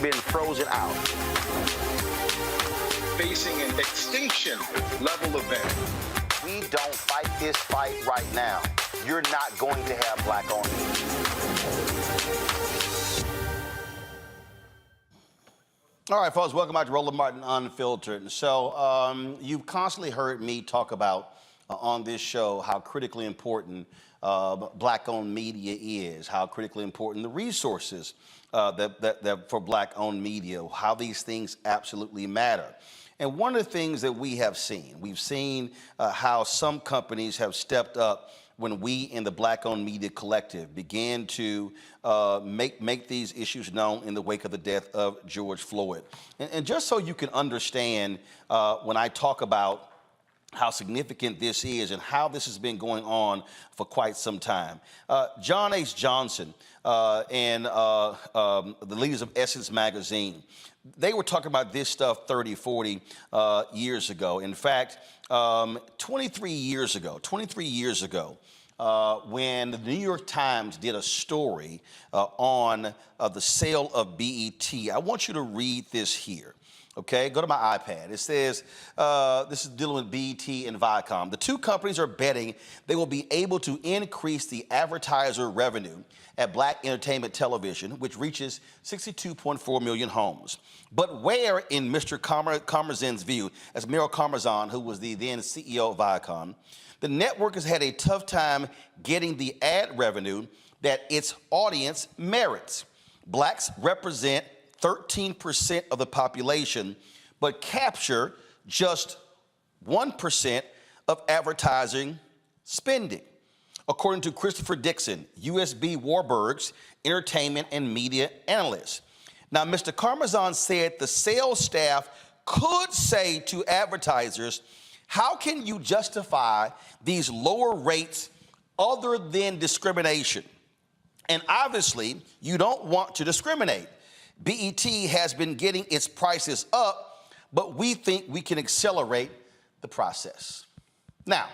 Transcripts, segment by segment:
been frozen out. Facing an extinction level event. We don't fight this fight right now, you're not going to have black-owned media. All right, folks, welcome back to Roland Martin Unfiltered. So you've constantly heard me talk about on this show how critically important black-owned media is, how critically important the resources that for black-owned media, how these things absolutely matter. And one of the things that we've seen how some companies have stepped up when we in the Black-Owned Media Collective began to make these issues known in the wake of the death of George Floyd. And just so you can understand when I talk about how significant this is and how this has been going on for quite some time. John H. Johnson and the leaders of Essence Magazine, they were talking about this stuff 30, 40 years ago. In fact, 23 years ago, when the New York Times did a story on the sale of BET, I want you to read this here. Okay, go to my iPad. It says, this is dealing with BET and Viacom. The two companies are betting they will be able to increase the advertiser revenue at Black entertainment television, which reaches 62.4 million homes. But where, in Mr. Karmazin's view, as Meryl Karmazin, who was the then CEO of Viacom, the network has had a tough time getting the ad revenue that its audience merits. Blacks represent 13% of the population, but capture just 1% of advertising spending, according to Christopher Dixon, USB Warburg's entertainment and media analyst. Now, Mr. Karmazin said the sales staff could say to advertisers, how can you justify these lower rates other than discrimination? And obviously, you don't want to discriminate. BET has been getting its prices up, but we think we can accelerate the process. Now,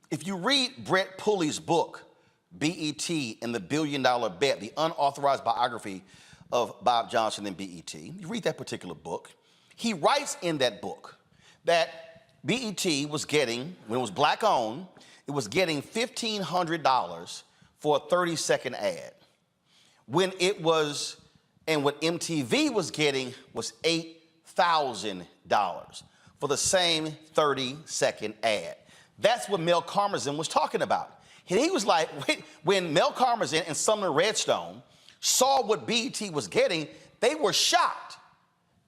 if you read Brett Pulley's book, BET and the $1 Billion Bet, the unauthorized biography of Bob Johnson and BET, you read that particular book, he writes in that book that BET was getting, when it was black-owned, it was getting $1,500 for a 30-second ad. When it was, and what MTV was getting was $8,000 for the same 30-second ad. That's what Mel Karmazin was talking about. And he was like, when Mel Karmazin and Sumner Redstone saw what BET was getting, they were shocked.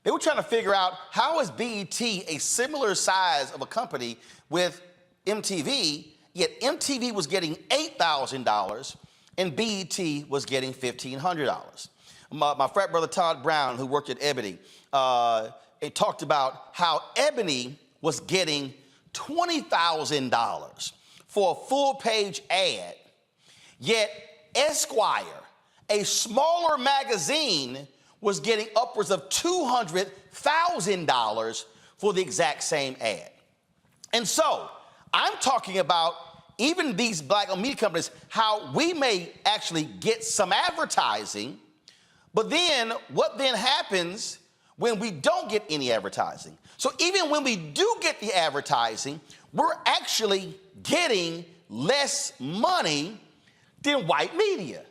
They were trying to figure out, how is BET a similar size of a company with MTV, yet MTV was getting $8,000 and BET was getting $1,500. My frat brother Todd Brown, who worked at Ebony, it talked about how Ebony was getting $20,000 for a full-page ad, yet Esquire, a smaller magazine, was getting upwards of $200,000 for the exact same ad. And so I'm talking about even these black-owned media companies, how we may actually get some advertising, but then what then happens when we don't get any advertising? So even when we do get the advertising, we're actually getting less money than white media.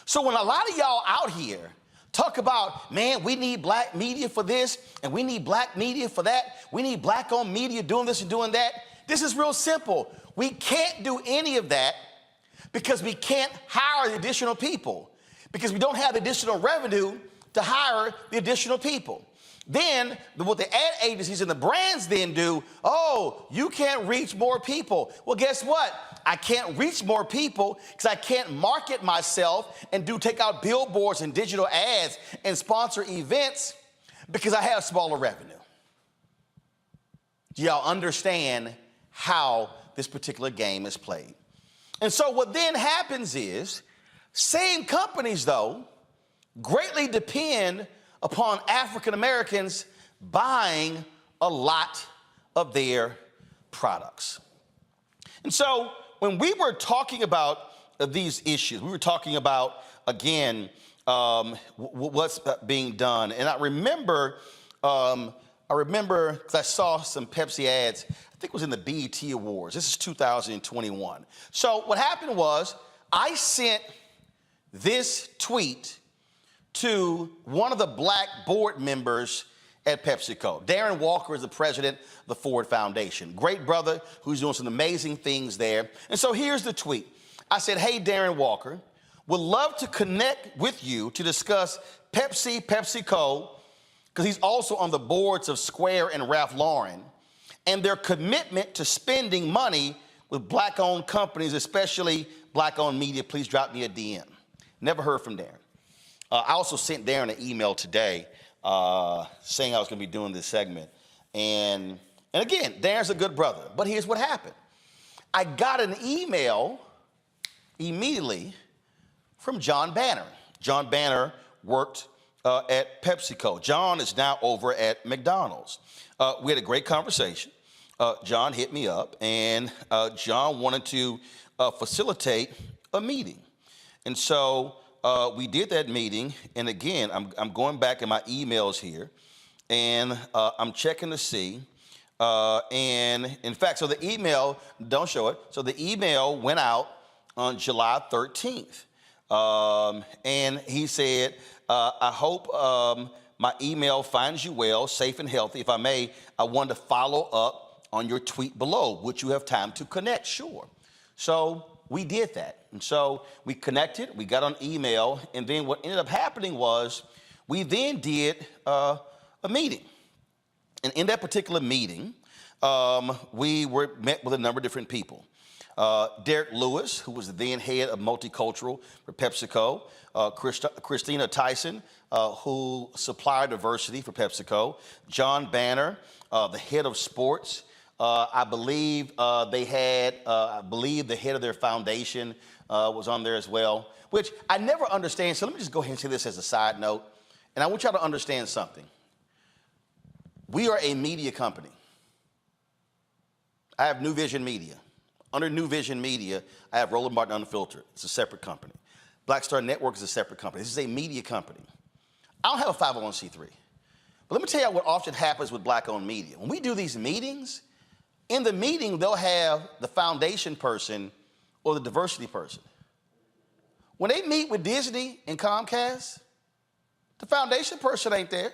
So when a lot of y'all out here talk about, man, we need black media for this, and we need black media for that, we need black-owned media doing this and doing that, this is real simple. We can't do any of that because we can't hire the additional people, because we don't have the additional revenue to hire the additional people. Then what the ad agencies and the brands then do, oh, you can't reach more people. Well, guess what? I can't reach more people because I can't market myself and take out billboards and digital ads and sponsor events because I have smaller revenue. Do y'all understand how this particular game is played? And so what then happens is, same companies, though, greatly depend upon African Americans buying a lot of their products. And so when we were talking about these issues, we were talking about, again, what's being done. And I remember, because I saw some Pepsi ads, I think it was in the BET Awards. This is 2021. So what happened was I sent this tweet to one of the black board members at PepsiCo. Darren Walker is the president of the Ford Foundation. Great brother who's doing some amazing things there. And so here's the tweet. I said, hey, Darren Walker, would love to connect with you to discuss PepsiCo, because he's also on the boards of Square and Ralph Lauren, and their commitment to spending money with black-owned companies, especially black-owned media. Please drop me a DM. Never heard from Darren. I also sent Darren an email today saying I was going to be doing this segment. And again, Darren's a good brother. But here's what happened. I got an email immediately from John Banner. John Banner worked at PepsiCo. John is now over at McDonald's. We had a great conversation. John hit me up, and John wanted to facilitate a meeting. And so we did that meeting, and again, I'm going back in my emails here, and I'm checking to see. And in fact, so the email, don't show it, so the email went out on July 13th. And he said, I hope my email finds you well, safe and healthy. If I may, I wanted to follow up on your tweet below. Would you have time to connect? Sure. So we did that. And so we connected, we got on email, and then what ended up happening was we then did a meeting. And in that particular meeting, we met with a number of different people. Derek Lewis, who was the then head of multicultural for PepsiCo, Christina Tyson, who supplied diversity for PepsiCo, John Banner, the head of sports. I believe they had, the head of their foundation was on there as well, which I never understand. So let me just go ahead and say this as a side note. And I want y'all to understand something. We are a media company. I have New Vision Media. Under New Vision Media, I have Roland Martin Unfiltered. It's a separate company. Black Star Network is a separate company. This is a media company. I don't have a 501c3. But let me tell you what often happens with black-owned media. When we do these meetings, in the meeting, they'll have the foundation person or the diversity person. When they meet with Disney and Comcast, the foundation person ain't there.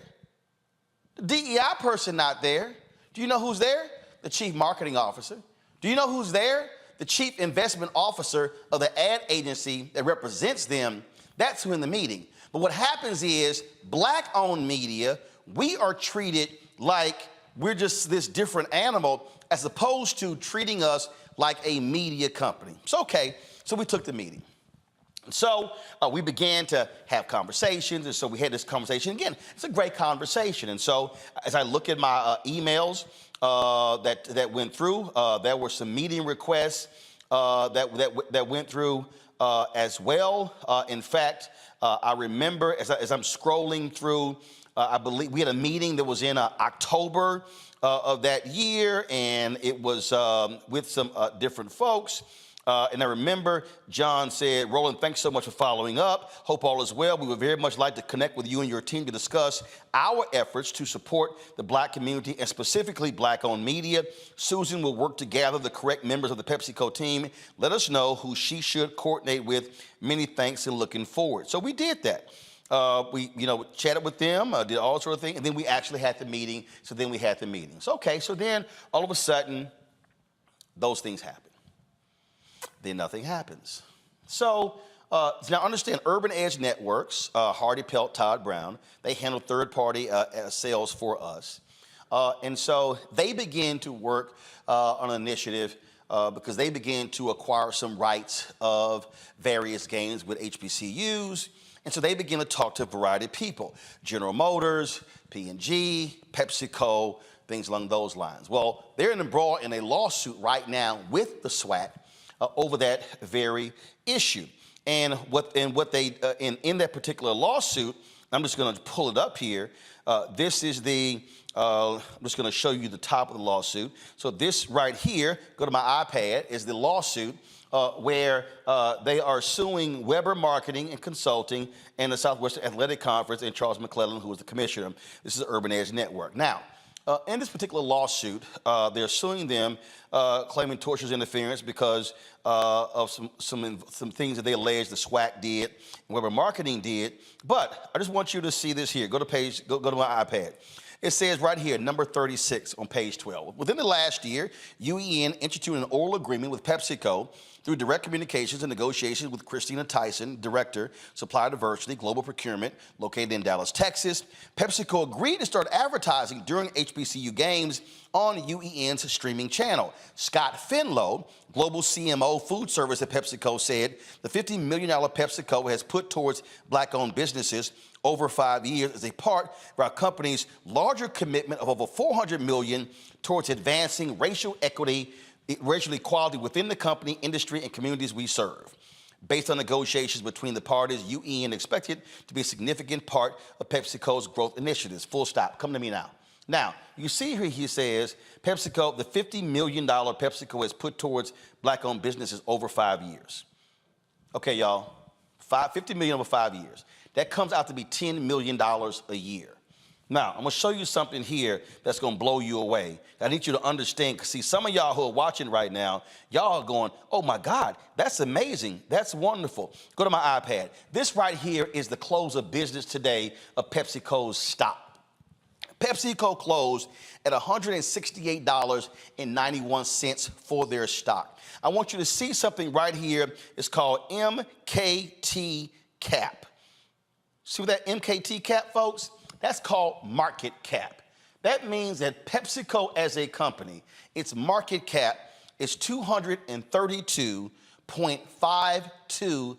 The DEI person not there. Do you know who's there? The chief marketing officer. Do you know who's there? The chief investment officer of the ad agency that represents them. That's who in the meeting. But what happens is black-owned media, we are treated like we're just this different animal as opposed to treating us like a media company. So, okay, so we took the meeting. So we began to have conversations, and so we had this conversation. Again, it's a great conversation. And so as I look at my emails that went through, there were some meeting requests that went through as well. In fact, I remember as I'm scrolling through, I believe we had a meeting that was in October of that year, and it was with some different folks. And I remember John said, Roland, thanks so much for following up. Hope all is well. We would very much like to connect with you and your team to discuss our efforts to support the black community and specifically black-owned media. Susan will work to gather the correct members of the PepsiCo team. Let us know who she should coordinate with. Many thanks and looking forward. So we did that. We chatted with them, did all sort of things, and then we actually had the meeting. So then we had the meetings. Okay, so then all of a sudden, those things happen. Then nothing happens. So now understand, Urban Edge Networks, Hardy Pelt, Todd Brown, they handle third-party sales for us. And so they began to work on an initiative because they began to acquire some rights of various games with HBCUs. And so they began to talk to a variety of people, General Motors, P&G, PepsiCo, things along those lines. Well, they're embroiled in a lawsuit right now with the SWAT over that very issue. And in that particular lawsuit, I'm just going to pull it up here. This is I'm just going to show you the top of the lawsuit. So this right here, go to my iPad, is the lawsuit where they are suing Weber Marketing and Consulting and the Southwestern Athletic Conference and Charles McClellan, who is the commissioner. This is the Urban Edge Network. Now, in this particular lawsuit, they're suing them, claiming tortious interference because of some things that they allege the SWAC did, and Weber Marketing did. But I just want you to see this here. Go to my iPad. It says right here, number 36 on page 12. Within the last year, UEN instituted an oral agreement with PepsiCo through direct communications and negotiations with Christina Tyson, Director, Supplier Diversity, Global Procurement, located in Dallas, Texas. PepsiCo agreed to start advertising during HBCU games on UEN's streaming channel. Scott Finlow, Global CMO Food Service at PepsiCo, said the $50 million PepsiCo has put towards black-owned businesses over 5 years as a part of our company's larger commitment of over $400 million towards advancing racial equity, racial equality within the company, industry, and communities we serve. Based on negotiations between the parties, UEN expected to be a significant part of PepsiCo's growth initiatives. Full stop. Come to me now. Now, you see here he says PepsiCo, the $50 million PepsiCo has put towards black-owned businesses over 5 years. Okay, y'all, $50 million over 5 years. That comes out to be $10 million a year. Now, I'm going to show you something here that's going to blow you away. I need you to understand, because see, some of y'all who are watching right now, y'all are going, oh my God, that's amazing. That's wonderful. Go to my iPad. This right here is the close of business today of PepsiCo's stock. PepsiCo closed at $168.91 for their stock. I want you to see something right here. It's called MKT cap. See what that MKT cap, folks? That's called market cap. That means that PepsiCo as a company, its market cap is $232.52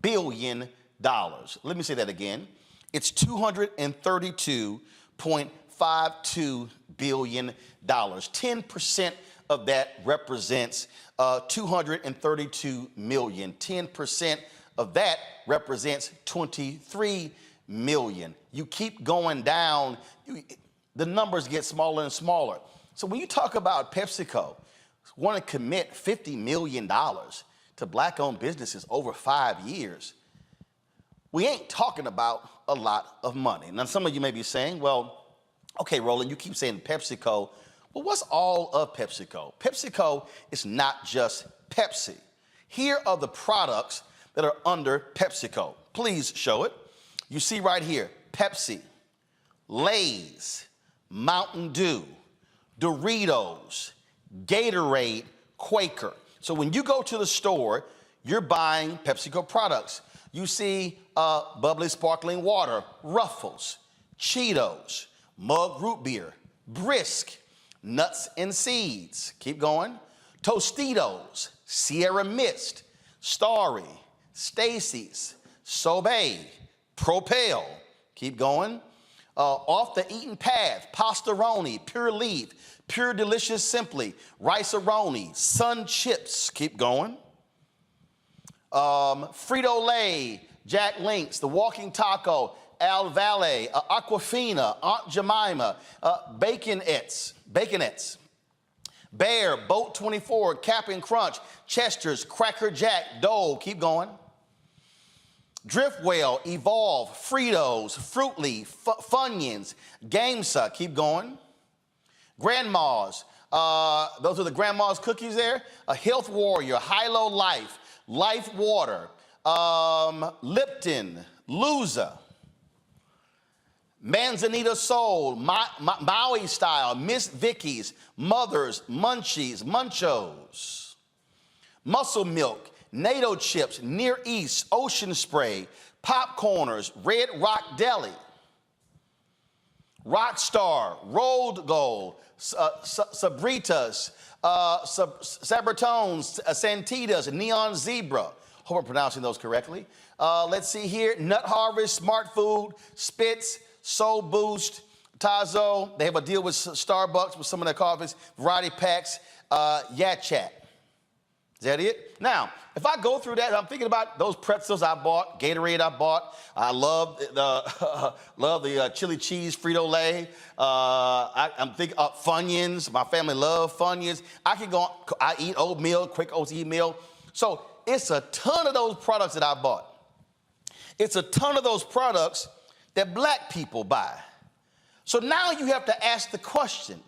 billion. Let me say that again. It's $232.52 billion. 10% of that represents 232 million. 10% of that represents 23 million. You keep going down, the numbers get smaller and smaller. So when you talk about PepsiCo want to commit $50 million to black-owned businesses over 5 years, we ain't talking about a lot of money. Now, some of you may be saying, well, okay, Roland, you keep saying PepsiCo. Well, what's all of PepsiCo? PepsiCo is not just Pepsi. Here are the products that are under PepsiCo. Please show it. You see right here, Pepsi, Lay's, Mountain Dew, Doritos, Gatorade, Quaker. So when you go to the store, you're buying PepsiCo products. You see bubbly sparkling water, Ruffles, Cheetos, Mug Root Beer, Brisk, Nuts and Seeds. Keep going. Tostitos, Sierra Mist, Starry, Stacy's, Sobe, Propel. Keep going. Off the Eaten Path, Pastaroni, Pure Leaf, Pure Delicious Simply, Rice-A-Roni, Sun Chips. Keep going. Frito-Lay, Jack Links, The Walking Taco, Al Valle, Aquafina, Aunt Jemima, Baconettes, Bear, Boat 24, Cap'n Crunch, Chester's, Cracker Jack, Dole. Keep going. Driftwell, Evolve, Fritos, Fruit Leaf, Funyuns, Gamesa. Keep going. Grandma's, those are the Grandma's cookies there. Health Warrior, Hilo Life, Life Water, Lipton, Luza, Manzanita Soul, Maui Style, Miss Vicky's, Mother's, Munchies, Munchos, Muscle Milk, NATO Chips, Near East, Ocean Spray, Popcorners, Red Rock Deli, Rockstar, Rolled Gold, Sabritas, Sabritones, Santitas, Neon Zebra. Hope I'm pronouncing those correctly. Let's see here. Nut Harvest, Smart Food, Spitz, Soul Boost, Tazo. They have a deal with Starbucks with some of their coffees. Variety Packs, Yat Chat. Is that it? Now, if I go through that, I'm thinking about those pretzels I bought, Gatorade I bought. I love the chili cheese Frito-Lay. I'm thinking Funyuns. My family love Funyuns. I can go. I eat oatmeal, quick oats meal. So it's a ton of those products that I bought. It's a ton of those products that black people buy. So now you have to ask the question,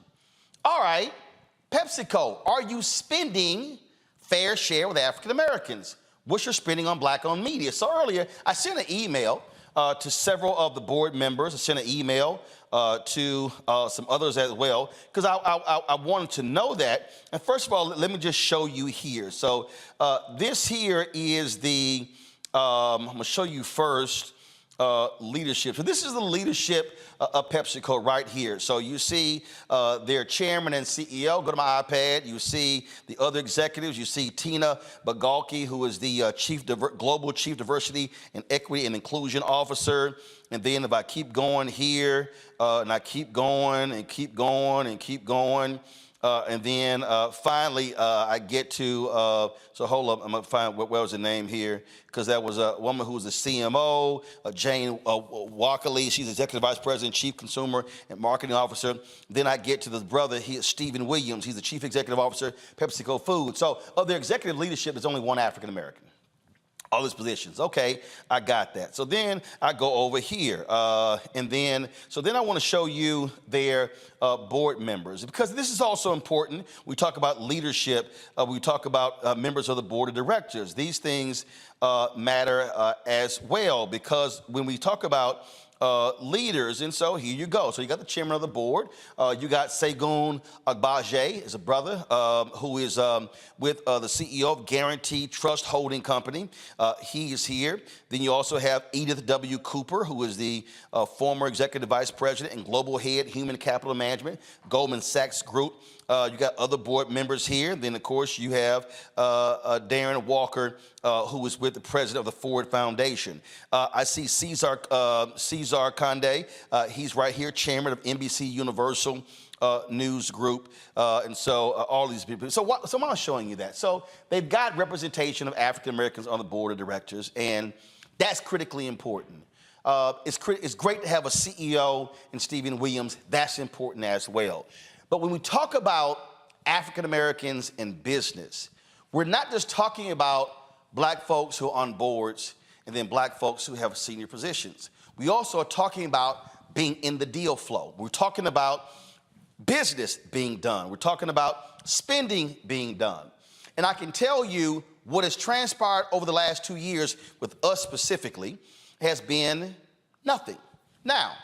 all right, PepsiCo, are you spending fair share with African Americans? What's your spending on black-owned media? So earlier, I sent an email to several of the board members. I sent an email to some others as well, because I wanted to know that. And first of all, let me just show you here. So this here is the, I'm going to show you first leadership. So this is the leadership of PepsiCo right here. So you see their chairman and CEO. Go to my iPad. You see the other executives. You see Tina Bagalki, who is the Global Chief Diversity and Equity and Inclusion Officer. And then if I keep going here, and I keep going and keep going and keep going, and then finally I get to, so hold up, I'm gonna find what was the name here, because that was a woman who was the CMO, Jane Walkerly. She's Executive Vice President, Chief Consumer and Marketing Officer. Then I get to the brother, Stephen Williams. He's the Chief Executive Officer, PepsiCo Foods. So of their executive leadership, there's only one African American. All these positions. Okay, I got that. So then I go over here. So then I want to show you their board members, because this is also important. We talk about leadership. We talk about members of the board of directors. These things matter as well, because when we talk about leaders, and so here you go. So you got the chairman of the board. You got Segun Agbaje, is a brother who is with the CEO of Guaranteed Trust Holding Company. He is here. Then you also have Edith W. Cooper, who is the former executive vice president and global head human capital management, Goldman Sachs Group. You got other board members here. Then, of course, you have Darren Walker, who is with the president of the Ford Foundation. I see Cesar Conde. He's right here, chairman of NBC Universal News Group. And so all these people. So I'm showing you that. So they've got representation of African Americans on the board of directors, and that's critically important. It's great to have a CEO in Stephen Williams. That's important as well. But when we talk about African Americans in business, we're not just talking about black folks who are on boards and then black folks who have senior positions. We also are talking about being in the deal flow. We're talking about business being done. We're talking about spending being done. And I can tell you what has transpired over the last 2 years with us specifically has been nothing. Now,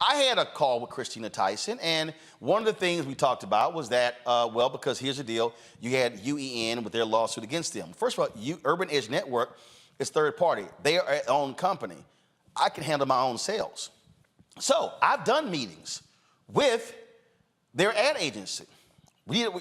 I had a call with Christina Tyson, and one of the things we talked about was that, because here's the deal, you had UEN with their lawsuit against them. First of all, Urban Edge Network is third party. They are their own company. I can handle my own sales. So I've done meetings with their ad agency.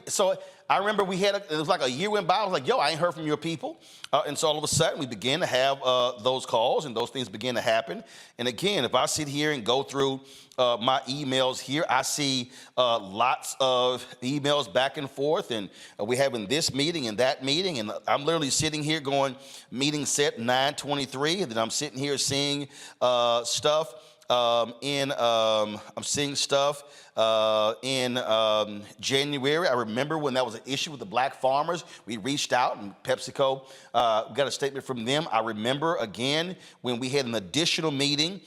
So I remember it was like a year went by. I was like, yo, I ain't heard from your people. And so all of a sudden we began to have those calls, and those things began to happen. And again, if I sit here and go through my emails here, I see lots of emails back and forth, and we're having this meeting and that meeting. And I'm literally sitting here going, meeting set 9/23, and then I'm sitting here seeing stuff. I'm seeing stuff in January. I remember when that was an issue with the black farmers. We reached out, and PepsiCo got a statement from them. I remember, again, when we had an additional meeting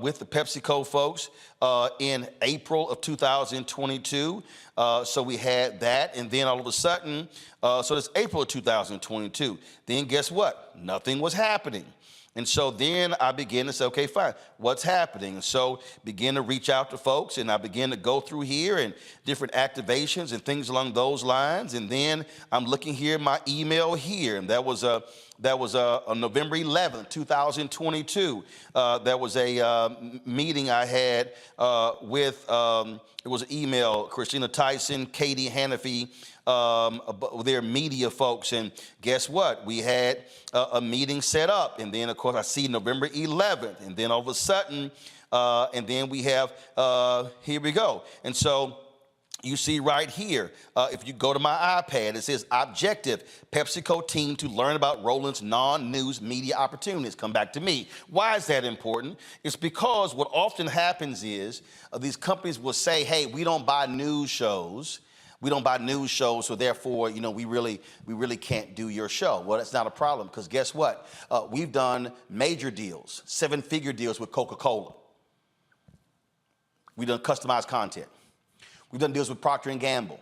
with the PepsiCo folks in April of 2022. So we had that, and then all of a sudden, so it's April of 2022. Then guess what? Nothing was happening. And so then I began to say, okay, fine, what's happening? And so begin to reach out to folks, and I began to go through here and different activations and things along those lines. And then I'm looking here at my email here, and that was on November 11th, 2022. That was a meeting I had with, it was an email, Christina Tyson, Katie Hannafy, their media folks, and guess what? We had a meeting set up, and then of course I see November 11th, and then all of a sudden, and then we have, here we go. And so you see right here, if you go to my iPad, it says objective, PepsiCo team to learn about Roland's non-news media opportunities. Come back to me. Why is that important? It's because what often happens is these companies will say, hey, we don't buy news shows, We don't buy news shows, so therefore, we really can't do your show. Well, that's not a problem, because guess what? We've done major deals, 7-figure deals with Coca-Cola. We've done customized content. We've done deals with Procter & Gamble.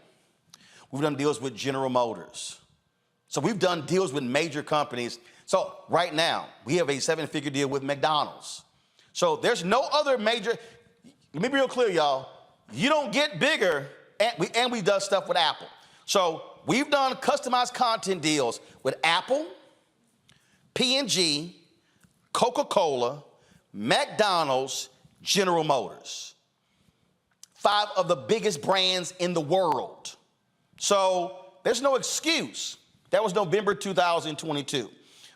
We've done deals with General Motors. So we've done deals with major companies. So right now, we have a 7-figure deal with McDonald's. So there's no other major, let me be real clear, y'all. You don't get bigger, and we've done stuff with Apple. So we've done customized content deals with Apple, P&G, Coca-Cola, McDonald's, General Motors. 5 of the biggest brands in the world. So there's no excuse. That was November 2022.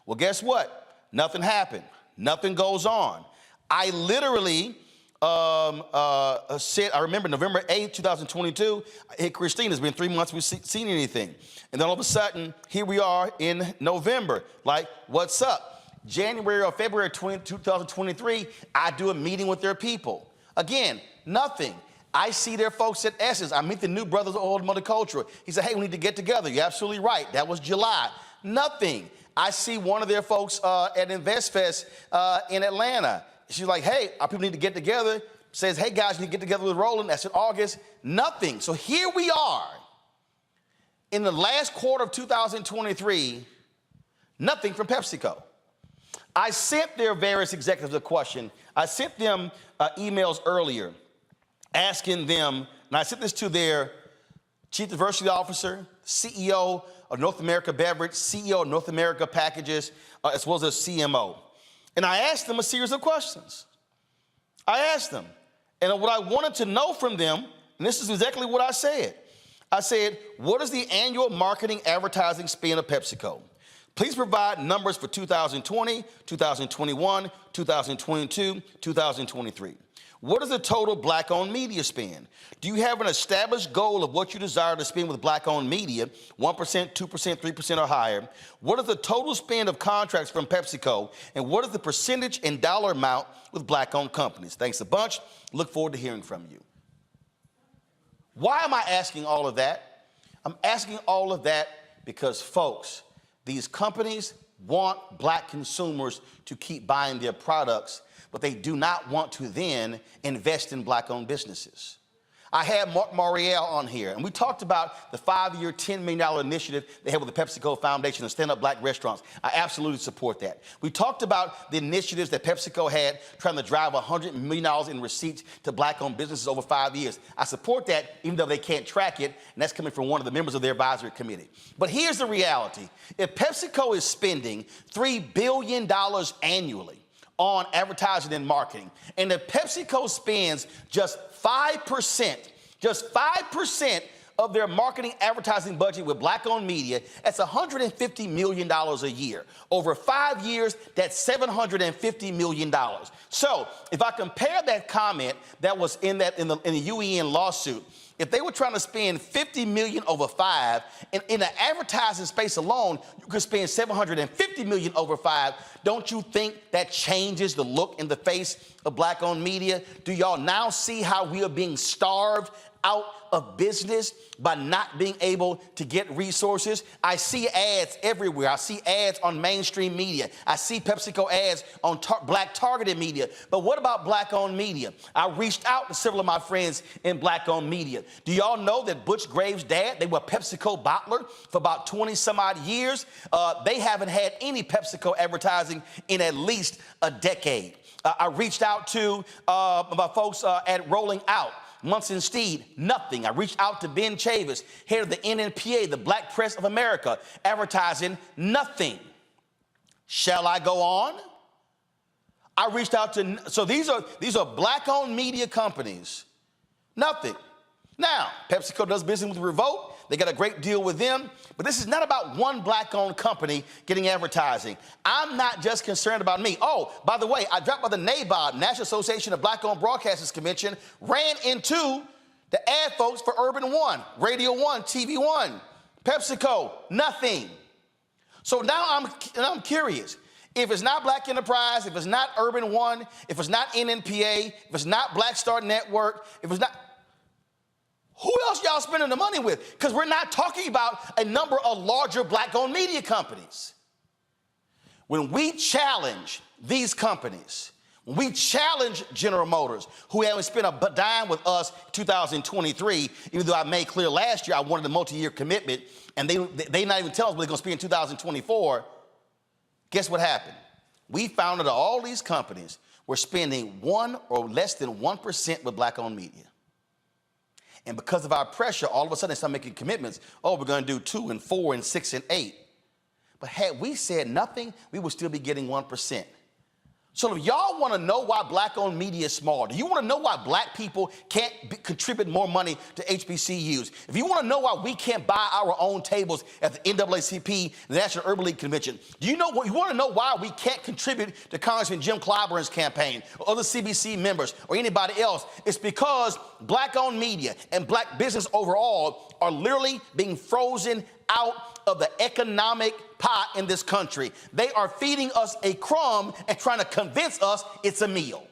Well, guess what? Nothing happened. Nothing goes on. I literally said, I remember November 8th, 2022, I hit Christine. It's been 3 months we've seen anything. And then all of a sudden, here we are in November. Like, what's up? January or February 2023, I do a meeting with their people. Again, nothing. I see their folks at Essence. I meet the new brothers of Old Multicultural. He said, hey, we need to get together. You're absolutely right. That was July. Nothing. I see one of their folks at InvestFest in Atlanta. She's like, hey, our people need to get together. Says, hey, guys, you need to get together with Roland. That's in August. Nothing. So here we are in the last quarter of 2023, nothing from PepsiCo. I sent their various executives a question. I sent them emails earlier asking them, and I sent this to their Chief Diversity Officer, CEO of North America Beverage, CEO of North America Packages, as well as their CMO. And I asked them a series of questions. I asked them, and what I wanted to know from them, and this is exactly what I said. I said, what is the annual marketing advertising spend of PepsiCo? Please provide numbers for 2020, 2021, 2022, 2023. What is the total black-owned media spend? Do you have an established goal of what you desire to spend with black-owned media, 1%, 2%, 3% or higher? What is the total spend of contracts from PepsiCo? And what is the percentage and dollar amount with black-owned companies? Thanks a bunch. Look forward to hearing from you. Why am I asking all of that? I'm asking all of that because, folks, these companies want black consumers to keep buying their products, but they do not want to then invest in black-owned businesses. I had Mark Morial on here, and we talked about the 5-year, $10 million initiative they had with the PepsiCo Foundation to stand up black restaurants. I absolutely support that. We talked about the initiatives that PepsiCo had trying to drive $100 million in receipts to black-owned businesses over 5 years. I support that, even though they can't track it, and that's coming from one of the members of their advisory committee. But here's the reality. If PepsiCo is spending $3 billion annually on advertising and marketing, and if PepsiCo spends just 5% of their marketing advertising budget with black-owned media, that's $150 million a year. Over 5 years, that's $750 million. So if I compare that comment that was in the UEN lawsuit, if they were trying to spend $50 million over 5, and in the advertising space alone, you could spend $750 million over 5, don't you think that changes the look and the face of black-owned media? Do y'all now see how we are being starved out of business by not being able to get resources? I see ads everywhere. I see ads on mainstream media. I see PepsiCo ads on black targeted media. But what about black-owned media? I reached out to several of my friends in black-owned media. Do y'all know that Butch Graves' dad, they were PepsiCo bottler for about 20 some odd years? They haven't had any PepsiCo advertising in at least a decade. I reached out to my folks at Rolling Out. Munson Steed, nothing. I reached out to Ben Chavis, head of the NNPA, the Black Press of America, advertising, nothing. Shall I go on? I reached out to, so these are black-owned media companies, nothing. Now, PepsiCo does business with Revolt. They got a great deal with them, but this is not about one black-owned company getting advertising. I'm not just concerned about me. Oh, by the way, I dropped by the NABOB, National Association of Black-Owned Broadcasters Convention, ran into the ad folks for Urban One, Radio One, TV One, PepsiCo, nothing. So now I'm curious. If it's not Black Enterprise, if it's not Urban One, if it's not NNPA, if it's not Black Star Network, if it's not, Who else y'all spending the money with? Because we're not talking about a number of larger black-owned media companies. When we challenge these companies, when we challenge General Motors, who haven't spent a dime with us 2023, even though I made clear last year I wanted a multi-year commitment, and they not even tell us what they're going to spend in 2024, guess what happened? We found that all these companies were spending 1 or less than 1% with black-owned media. And because of our pressure, all of a sudden they start making commitments. Oh, we're going to do 2 and 4 and 6 and 8. But had we said nothing, we would still be getting 1%. So if y'all want to know why black-owned media is small, do you want to know why black people can't contribute more money to HBCUs? If you want to know why we can't buy our own tables at the NAACP, the National Urban League Convention, you want to know why we can't contribute to Congressman Jim Clyburn's campaign or other CBC members or anybody else? It's because black-owned media and black business overall are literally being frozen out of the economic pot in this country. They are feeding us a crumb and trying to convince us it's a meal.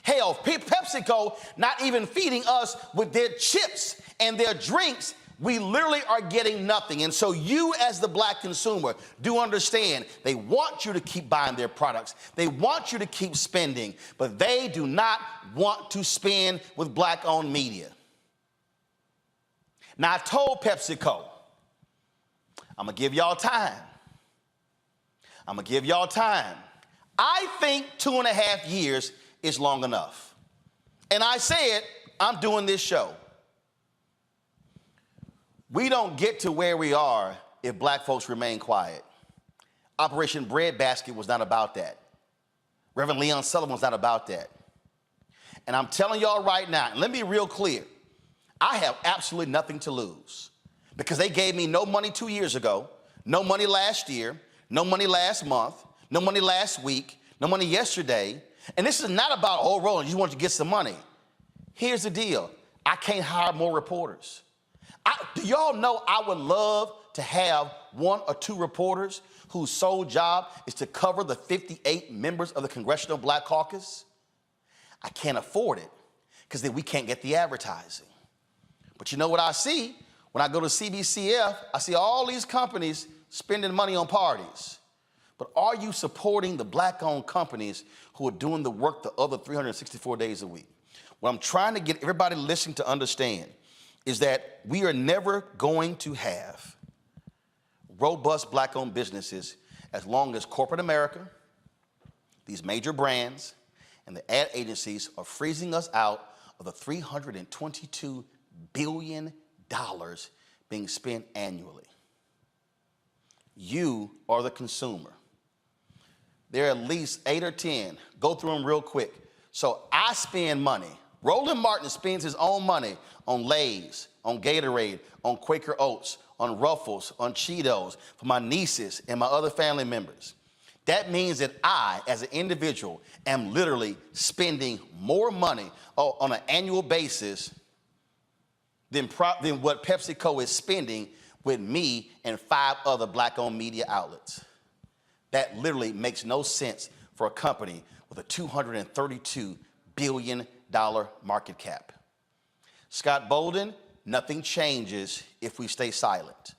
Hell, Pepsico not even feeding us with their chips and their drinks. We literally are getting nothing. And so you as the black consumer do understand they want you to keep buying their products. They want you to keep spending, but they do not want to spend with black-owned media. Now, I told PepsiCo, I'm going to give y'all time. I'm going to give y'all time. I think 2.5 years is long enough. And I said, I'm doing this show. We don't get to where we are if black folks remain quiet. Operation Breadbasket was not about that. Reverend Leon Sullivan was not about that. And I'm telling y'all right now, and let me be real clear, I have absolutely nothing to lose. Because they gave me no money 2 years ago, no money last year, no money last month, no money last week, no money yesterday. And this is not about, oh, Roland, you just want to get some money. Here's the deal. I can't hire more reporters. Do y'all know I would love to have 1 or 2 reporters whose sole job is to cover the 58 members of the Congressional Black Caucus? I can't afford it because then we can't get the advertising. But you know what I see? When I go to CBCF, I see all these companies spending money on parties. But are you supporting the black-owned companies who are doing the work the other 364 days a week? What I'm trying to get everybody listening to understand is that we are never going to have robust black-owned businesses as long as corporate America, these major brands, and the ad agencies are freezing us out of the $322 billion being spent annually. You are the consumer. There are at least 8 or 10. Go through them real quick. So I spend money. Roland Martin spends his own money on Lay's, on Gatorade, on Quaker Oats, on Ruffles, on Cheetos, for my nieces and my other family members. That means that I, as an individual, am literally spending more money on an annual basis than what PepsiCo is spending with me and 5 other black-owned media outlets. That literally makes no sense for a company with a $232 billion market cap. Scott Bolden, nothing changes if we stay silent.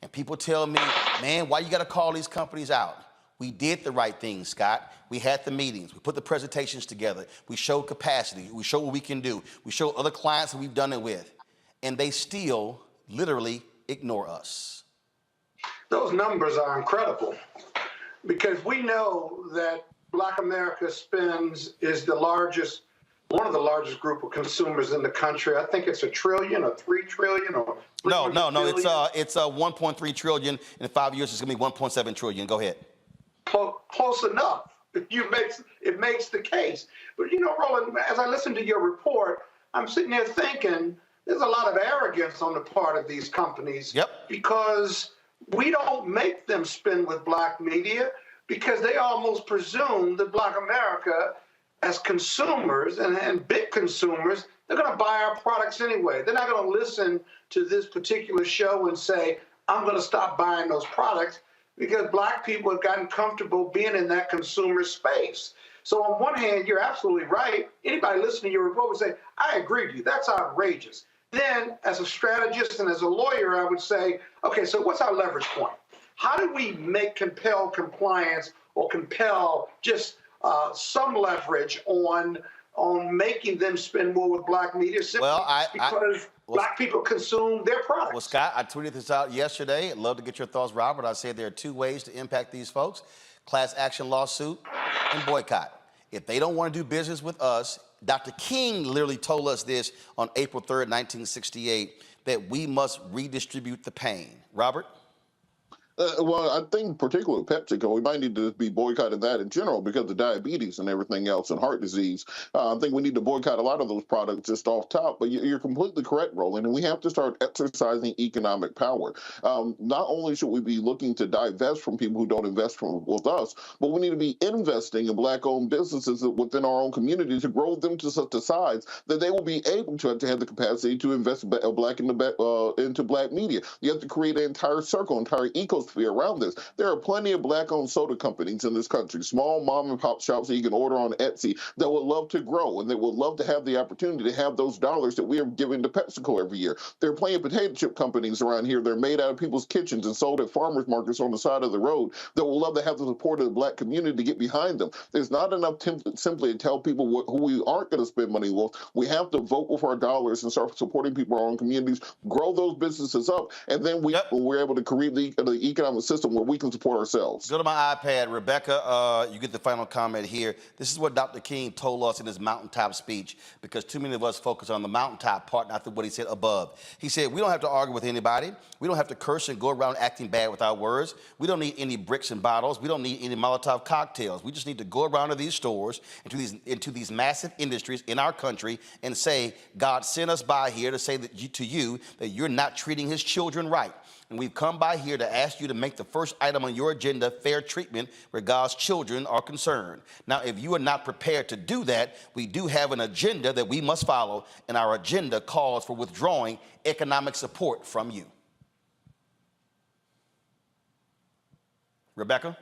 And people tell me, man, why you got to call these companies out? We did the right thing, Scott. We had the meetings. We put the presentations together. We showed capacity. We showed what we can do. We showed other clients that we've done it with. And they still literally ignore us. Those numbers are incredible because we know that Black America is one of the largest group of consumers in the country. I think it's $1 trillion or $3 trillion or no. It's 1.3 trillion. In 5 years, it's going to be 1.7 trillion. Go ahead. Close enough. It makes the case. But you know, Roland, as I listen to your report, I'm sitting there thinking there's a lot of arrogance on the part of these companies. Yep. Because we don't make them spend with black media because they almost presume that Black America, as consumers and big consumers, they're going to buy our products anyway. They're not going to listen to this particular show and say, I'm going to stop buying those products because black people have gotten comfortable being in that consumer space. So on one hand, you're absolutely right. Anybody listening to your report would say, I agree with you. That's outrageous. Then as a strategist and as a lawyer, I would say, okay, so what's our leverage point? How do we compel compliance or compel just some leverage on making them spend more with black media simply because black people consume their products? Well, Scott, I tweeted this out yesterday. I'd love to get your thoughts, Robert. I said there are two ways to impact these folks: class action lawsuit and boycott. If they don't want to do business with us, Dr. King literally told us this on April 3rd, 1968, that we must redistribute the pain. Robert? Well, I think particularly with PepsiCo, we might need to be boycotting that in general because of diabetes and everything else and heart disease. I think we need to boycott a lot of those products just off top. But you're completely correct, Roland, and we have to start exercising economic power. Not only should we be looking to divest from people who don't invest with us, but we need to be investing in black-owned businesses within our own community to grow them to such a size that they will be able to have the capacity to invest into black media. You have to create an entire circle, entire ecosystem around this. There are plenty of black-owned soda companies in this country, small mom-and-pop shops that you can order on Etsy that would love to grow, and they would love to have the opportunity to have those dollars that we are giving to PepsiCo every year. There are plenty of potato chip companies around here that are made out of people's kitchens and sold at farmers markets on the side of the road that would love to have the support of the black community to get behind them. There's not enough simply to tell people who we aren't going to spend money with. We have to vote with our dollars and start supporting people in our own communities, grow those businesses up, and then we're able to create the economic system where we can support ourselves. Go to my iPad. Rebecca, you get the final comment here. This is what Dr. King told us in his mountaintop speech, because too many of us focus on the mountaintop part, not what he said above. He said, we don't have to argue with anybody. We don't have to curse and go around acting bad with our words. We don't need any bricks and bottles. We don't need any Molotov cocktails. We just need to go around to these stores, into these massive industries in our country and say, God sent us by here to say to you that you're not treating his children right. And we've come by here to ask you to make the first item on your agenda fair treatment where God's children are concerned. Now, if you are not prepared to do that, we do have an agenda that we must follow, and our agenda calls for withdrawing economic support from you. Rebecca?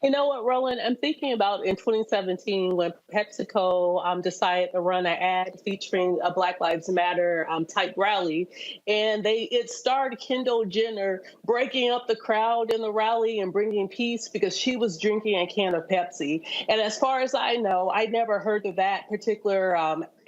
You know what, Roland? I'm thinking about in 2017 when PepsiCo decided to run an ad featuring a Black Lives Matter type rally, and it starred Kendall Jenner breaking up the crowd in the rally and bringing peace because she was drinking a can of Pepsi. And as far as I know, I never heard of that particular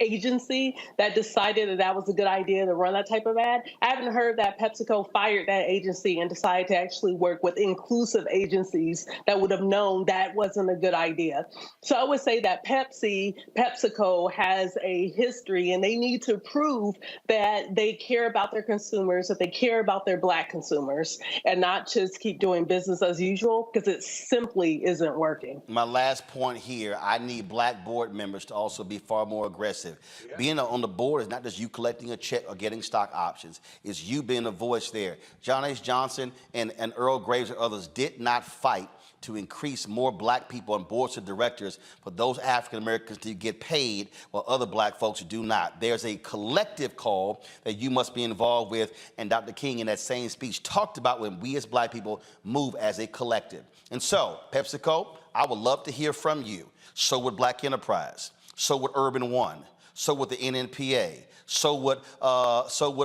agency that decided that was a good idea to run that type of ad. I haven't heard that PepsiCo fired that agency and decided to actually work with inclusive agencies that would have known that wasn't a good idea. So I would say that PepsiCo has a history, and they need to prove that they care about their consumers, that they care about their Black consumers, and not just keep doing business as usual, because it simply isn't working. My last point here, I need Black board members to also be far more aggressive. Yeah. Being on the board is not just you collecting a check or getting stock options. It's you being a voice there. John H. Johnson and Earl Graves and others did not fight to increase more Black people on boards of directors for those African Americans to get paid while other Black folks do not. There's a collective call that you must be involved with, and Dr. King in that same speech talked about when we as Black people move as a collective. And so, PepsiCo, I would love to hear from you. So would Black Enterprise, so would Urban One, so would the NNPA, so would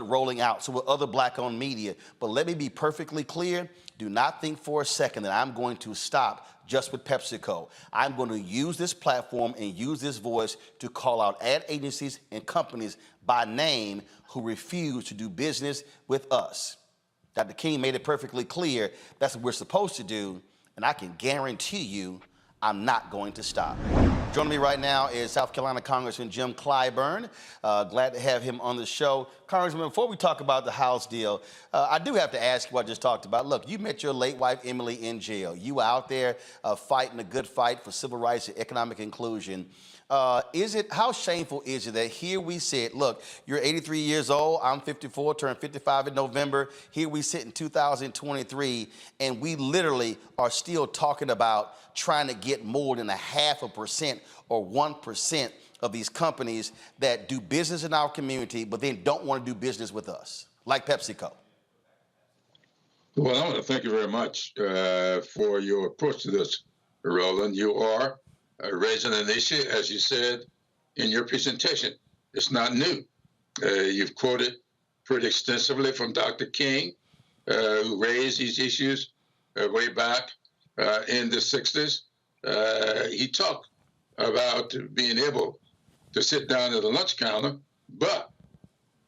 Rolling Out, so would other Black-owned media. But let me be perfectly clear. Do not think for a second that I'm going to stop just with PepsiCo. I'm going to use this platform and use this voice to call out ad agencies and companies by name who refuse to do business with us. Dr. King made it perfectly clear that's what we're supposed to do, and I can guarantee you I'm not going to stop. Joining me right now is South Carolina Congressman Jim Clyburn. Glad to have him on the show. Congressman, before we talk about the House deal, I do have to ask you what I just talked about. Look, you met your late wife, Emily, in jail. You were out there fighting a good fight for civil rights and economic inclusion. How shameful is it that here we sit, look, you're 83 years old, I'm 54, turned 55 in November. Here we sit in 2023, and we literally are still talking about trying to get more than 0.5% or 1% of these companies that do business in our community, but then don't want to do business with us, like PepsiCo. Well, I want to thank you very much for your approach to this, Roland. You are raising an issue, as you said in your presentation. It's not new. You've quoted pretty extensively from Dr. King, who raised these issues way back in the 60s. He talked about being able to sit down at a lunch counter, but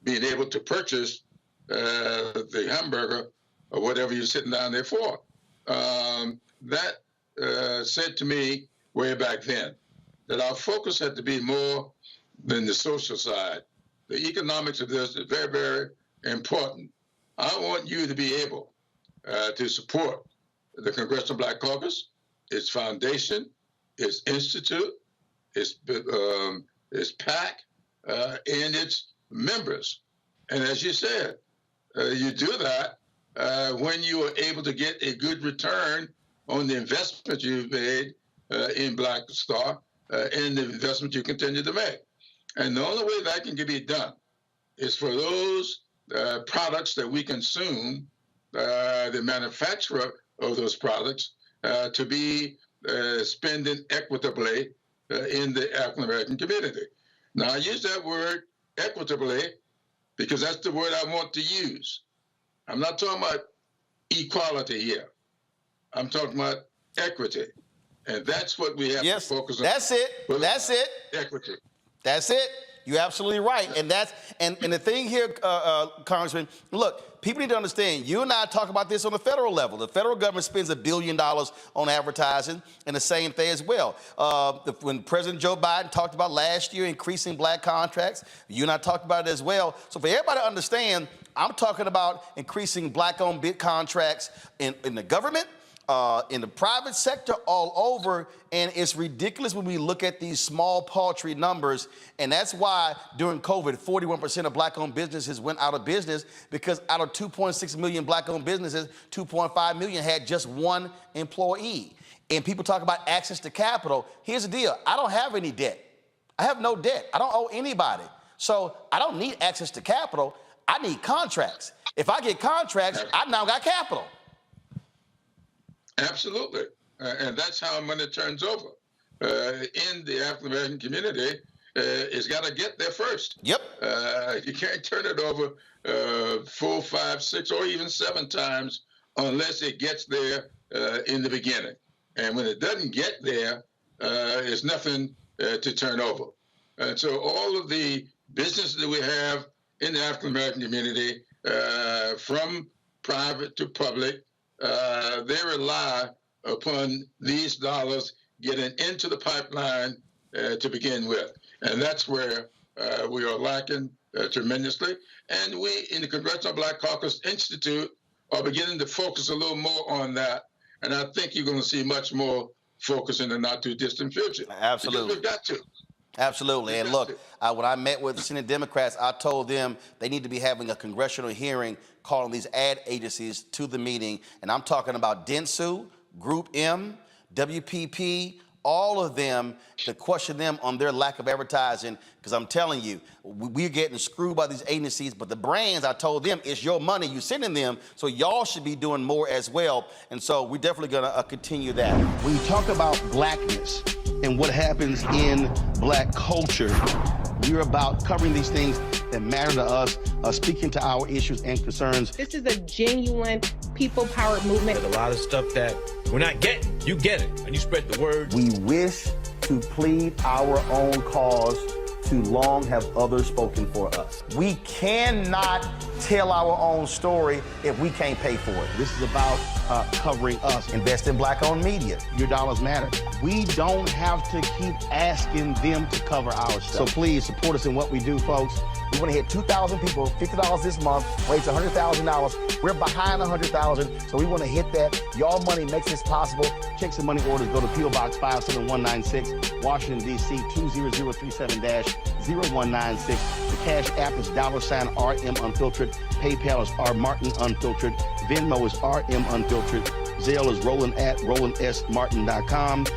being able to purchase the hamburger or whatever you're sitting down there for. That said to me way back then that our focus had to be more than the social side. The economics of this is very, very important. I want you to be able to support the Congressional Black Caucus, its foundation, its institute, its PAC, and its members. And as you said, you do that when you are able to get a good return on the investment you've made in Black Star and the investment you continue to make. And the only way that can be done is for those products that we consume, the manufacturer of those products, to be spending equitably in the African American community. Now, I use that word equitably because that's the word I want to use. I'm not talking about equality here. I'm talking about equity. And that's what we have to focus on. That's it. That's it. Equity. That's it. You're absolutely right. And that's and the thing here, Congressman, look, people need to understand, you and I talk about this on the federal level. The federal government spends $1 billion on advertising, and the same thing as well. When President Joe Biden talked about last year increasing Black contracts, you and I talked about it as well. So for everybody to understand, I'm talking about increasing Black-owned bid contracts in the government, in the private sector, all over, and it's ridiculous when we look at these small, paltry numbers, and that's why during COVID, 41% of Black-owned businesses went out of business, because out of 2.6 million Black-owned businesses, 2.5 million had just one employee. And people talk about access to capital. Here's the deal. I don't have any debt. I have no debt. I don't owe anybody. So I don't need access to capital. I need contracts. If I get contracts, I now got capital. Absolutely. And that's how money turns over. In the African American community, it's got to get there first. Yep. You can't turn it over 4, 5, 6, or even 7 times unless it gets there in the beginning. And when it doesn't get there, there's nothing to turn over. And so all of the businesses that we have in the African American community, from private to public, they rely upon these dollars getting into the pipeline to begin with. And that's where we are lacking tremendously. And we in the Congressional Black Caucus Institute are beginning to focus a little more on that. And I think you're going to see much more focus in the not too distant future. Absolutely. Because we've got to. Absolutely. And look, when I met with the Senate Democrats, I told them they need to be having a congressional hearing calling these ad agencies to the meeting. And I'm talking about Dentsu, Group M, WPP, all of them, to question them on their lack of advertising. Because I'm telling you, we're getting screwed by these agencies. But the brands, I told them, it's your money you're sending them. So y'all should be doing more as well. And so we're definitely going to continue that. When you talk about blackness and what happens in Black culture, we're about covering these things that matter to us, speaking to our issues and concerns. This is a genuine people-powered movement. There's a lot of stuff that we're not getting. You get it, and you spread the word. We wish to plead our own cause. Too long have others spoken for us. We cannot tell our own story if we can't pay for it. This is about covering us. Invest in Black-owned media. Your dollars matter. We don't have to keep asking them to cover our stuff. So please support us in what we do, folks. We want to hit 2,000 people, $50 this month, raise $100,000. We're behind 100,000, so we want to hit that. Y'all money makes this possible. Checks and money orders go to P.O. Box 57196, Washington, D.C. 20037-0196. The Cash App is $RM Unfiltered. PayPal is R Martin Unfiltered. Venmo is RM Unfiltered. Zelle is Roland at RolandSMartin.com.